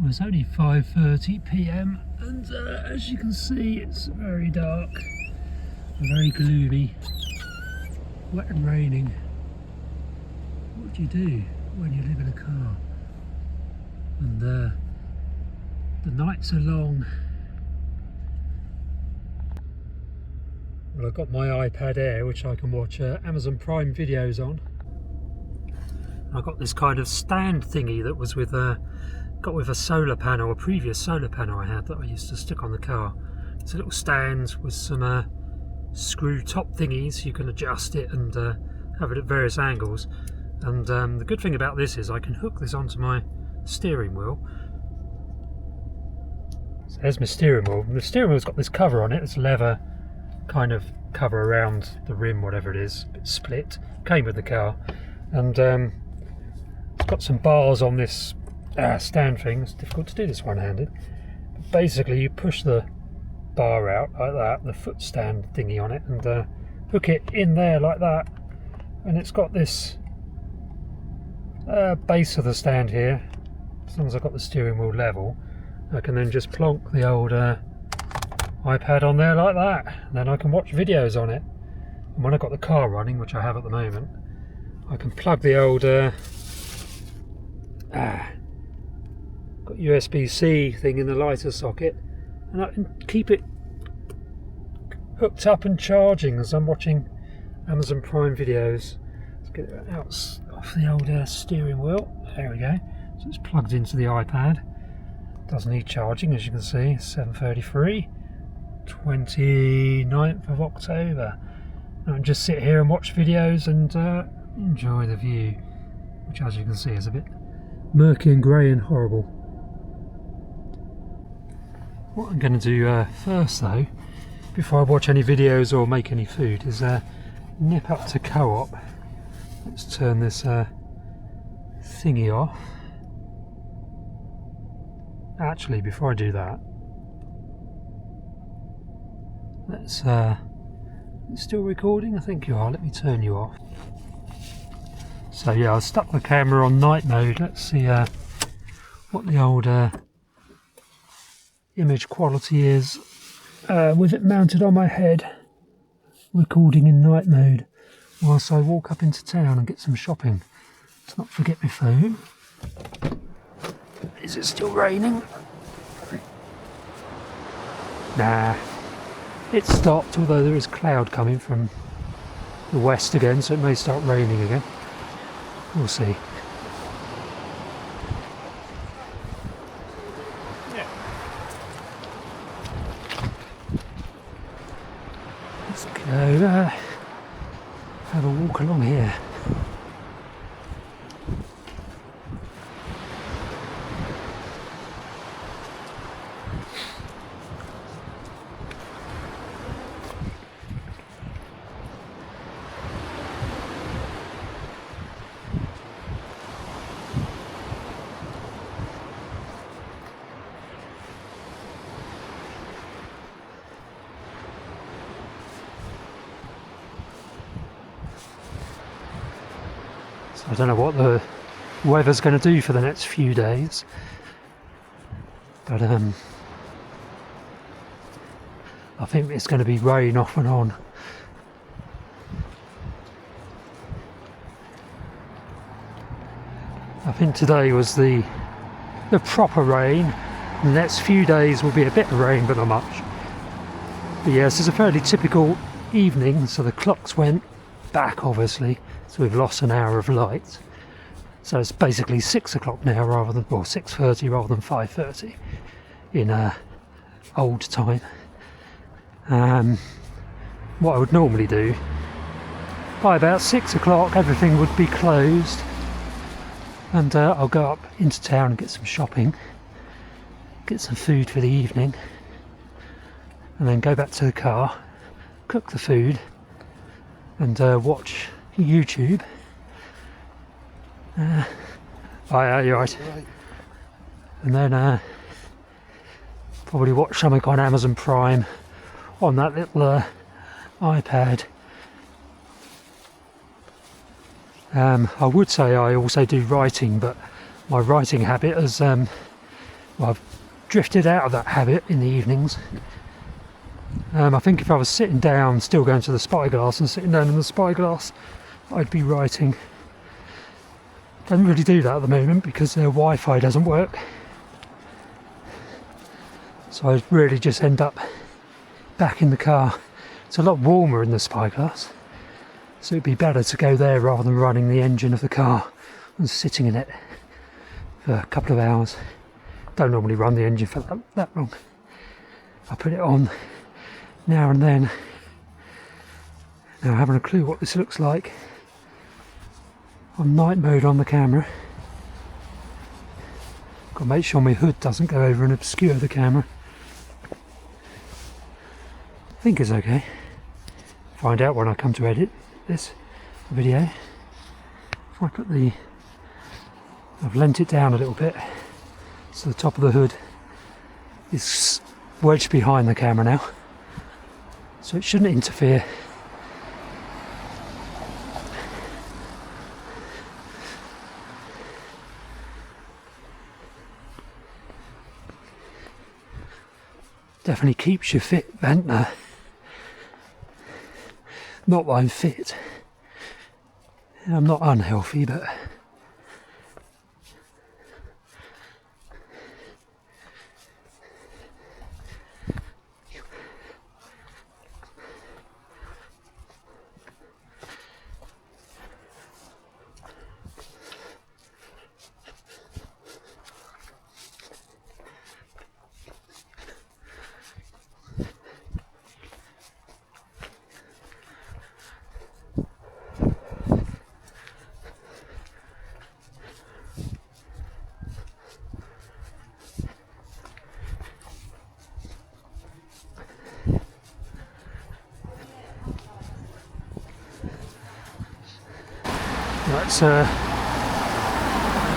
Well, it's only 5:30 p.m. and as you can see it's very dark, very gloomy, wet and raining. What do you do when you live in a car? And the nights are long. Well, I've got my iPad Air, which I can watch Amazon Prime videos on. I've got this kind of stand thingy that was with got with a solar panel, a previous solar panel I had that I used to stick on the car. It's a little stand with some screw top thingies. You can adjust it and have it at various angles. And the good thing about this is I can hook this onto my steering wheel. So there's my steering wheel. The steering wheel's got this cover on it. It's leather kind of cover around the rim, whatever it is. It's split. Came with the car. And it's got some bars on this stand thing. It's difficult to do this one-handed. But basically you push the bar out like that, the foot stand thingy on it, and hook it in there like that. And it's got this base of the stand here. As long as I've got the steering wheel level, I can then just plonk the old iPad on there like that, and then I can watch videos on it. And when I've got the car running, which I have at the moment, I can plug the old got USB-C thing in the lighter socket, and I can keep it hooked up and charging as I'm watching Amazon Prime videos. Let's get it out off the old steering wheel. There we go. So it's plugged into the iPad. Doesn't need charging, as you can see. 7:33, 29th of October. I can just sit here and watch videos and enjoy the view, which, as you can see, is a bit murky and grey and horrible. What I'm going to do first, though, before I watch any videos or make any food, is nip up to Co-op. Let's turn this thingy off. Actually, before I do that, let's it's still recording? I think you are. Let me turn you off. So yeah, I've stuck the camera on night mode. Let's see what the old image quality is with it mounted on my head, recording in night mode whilst I walk up into town and get some shopping. Let's not forget my phone. Is it still raining? Nah, it stopped, although there is cloud coming from the west again, so it may start raining again. We'll see. Let's go have a walk along here. I don't know what the weather's going to do for the next few days, but I think it's going to be rain off and on. I think today was the proper rain. The next few days will be a bit of rain, but not much. But yes, it's a fairly typical evening, so the clocks went back obviously, so we've lost an hour of light. So it's basically 6 o'clock now rather than, or 6:30 rather than 5:30 in old time. What I would normally do, by about 6 o'clock everything would be closed, and I'll go up into town and get some shopping, get some food for the evening, and then go back to the car, cook the food, and watch YouTube. Oh yeah, you're right. And then probably watch something on Amazon Prime on that little iPad. I would say I also do writing, but my writing habit has Well, I've drifted out of that habit in the evenings. I think if I was sitting down, still going to the spyglass and sitting down in the spyglass, I'd be writing. Don't really do that at the moment because their Wi-Fi doesn't work. So I'd really just end up back in the car. It's a lot warmer in the spyglass, so it'd be better to go there rather than running the engine of the car and sitting in it for a couple of hours. Don't normally run the engine for that long. I put it on now and then. Now I haven't a clue what this looks like on night mode on the camera. Got to make sure my hood doesn't go over and obscure the camera. I think it's okay. Find out when I come to edit this video. If I put I've lent it down a little bit so the top of the hood is wedged behind the camera now, so it shouldn't interfere. Definitely keeps you fit, Ventnor. Not that I'm fit. I'm not unhealthy, but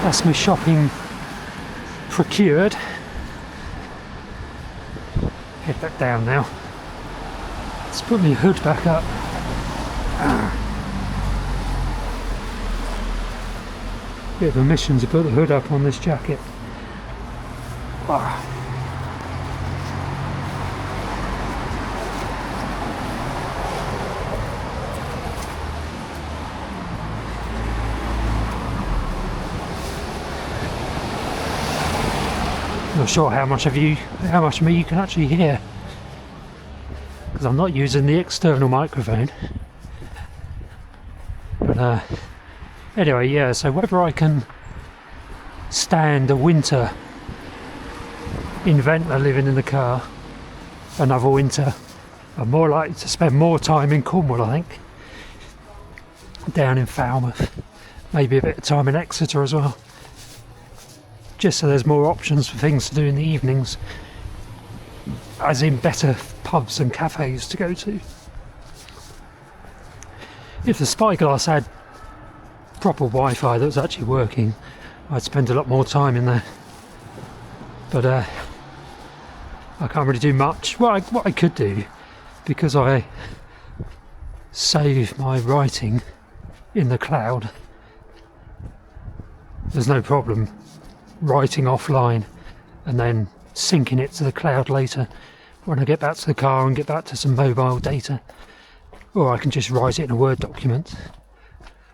that's my shopping procured. Head back down now. Let's put my hood back up. Bit of a mission to put the hood up on this jacket. Not sure how much of me you can actually hear, because I'm not using the external microphone. But anyway, yeah, so whether I can stand a winter in Ventnor living in the car, another winter, I'm more likely to spend more time in Cornwall, I think, down in Falmouth, maybe a bit of time in Exeter as well. Just so there's more options for things to do in the evenings, as in better pubs and cafes to go to. If the spyglass had proper Wi-Fi that was actually working, I'd spend a lot more time in there. But I can't really do much. What I could do, because I save my writing in the cloud, there's no problem writing offline and then syncing it to the cloud later when I get back to the car and get back to some mobile data. Or I can just write it in a Word document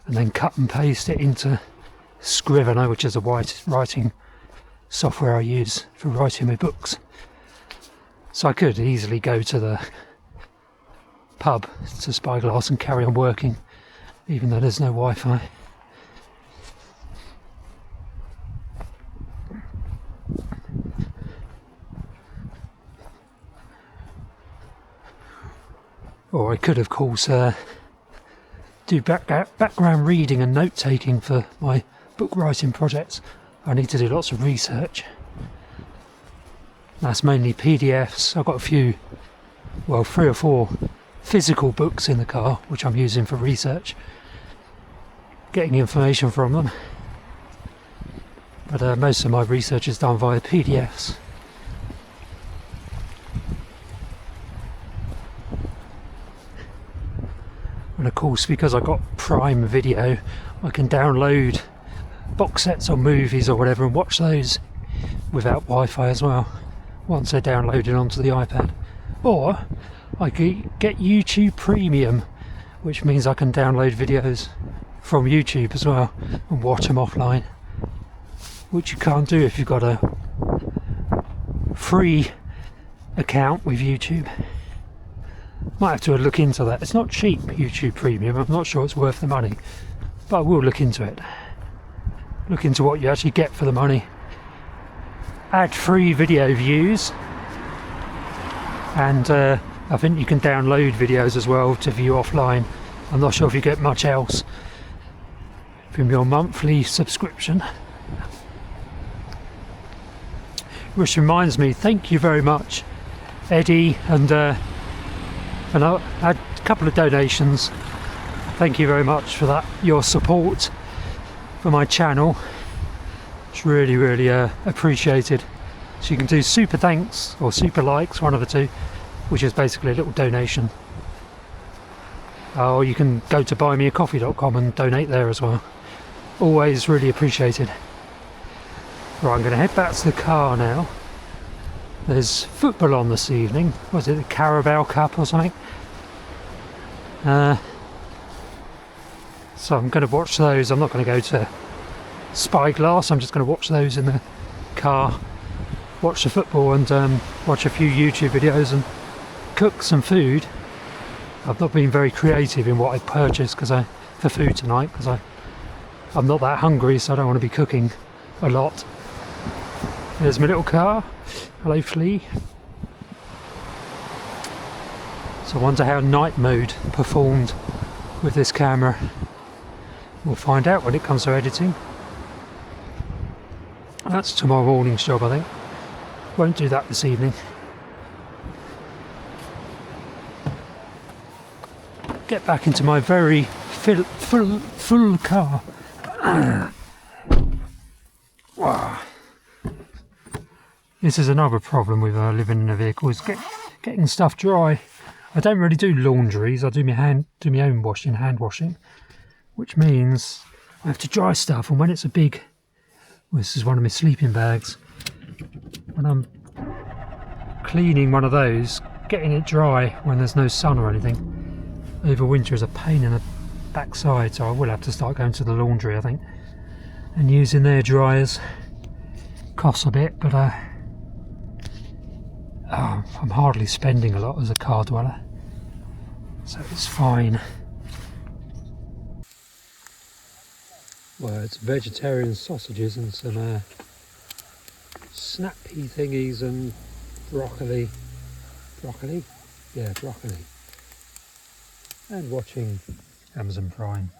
and then cut and paste it into Scrivener, which is a writing software I use for writing my books. So I could easily go to the pub to Spyglass and carry on working even though there's no Wi-Fi. Or I could, of course, do background reading and note-taking for my book writing projects. I need to do lots of research. That's mainly PDFs. I've got a few, well, 3 or 4 physical books in the car, which I'm using for research, getting information from them. But most of my research is done via PDFs. And of course, because I got Prime Video, I can download box sets or movies or whatever and watch those without Wi-Fi as well, once they're downloaded onto the iPad. Or I could get YouTube Premium, which means I can download videos from YouTube as well and watch them offline, which you can't do if you've got a free account with YouTube. Might have to look into that. It's not cheap, YouTube Premium. I'm not sure it's worth the money, but I will look into it. Look into what you actually get for the money. Ad-free video views, and I think you can download videos as well to view offline. I'm not sure if you get much else from your monthly subscription. Which reminds me, thank you very much, Eddie, and I had a couple of donations. Thank you very much for that, your support for my channel. It's really, really appreciated. So you can do super thanks or super likes, one of the two, which is basically a little donation. Or you can go to buymeacoffee.com and donate there as well. Always really appreciated. Right, I'm going to head back to the car now. There's football on this evening. Was it the Carabao Cup or something? So I'm going to watch those. I'm not going to go to Spyglass. I'm just going to watch those in the car. Watch the football and watch a few YouTube videos and cook some food. I've not been very creative in what I purchased for food tonight because I'm not that hungry, so I don't want to be cooking a lot. There's my little car. Hello, Flea. So I wonder how night mode performed with this camera. We'll find out when it comes to editing. That's tomorrow morning's job, I think. Won't do that this evening. Get back into my very full car. Wow. This is another problem with living in a vehicle, is getting stuff dry. I don't really do laundries. I do my own washing, hand washing, which means I have to dry stuff. And when it's a big, well, this is one of my sleeping bags. When I'm cleaning one of those, getting it dry when there's no sun or anything over winter is a pain in the backside. So I will have to start going to the laundry, I think, and using their dryers. Costs a bit, but I'm hardly spending a lot as a car dweller, so it's fine. Well, it's vegetarian sausages and some snap pea thingies and broccoli, and watching Amazon Prime.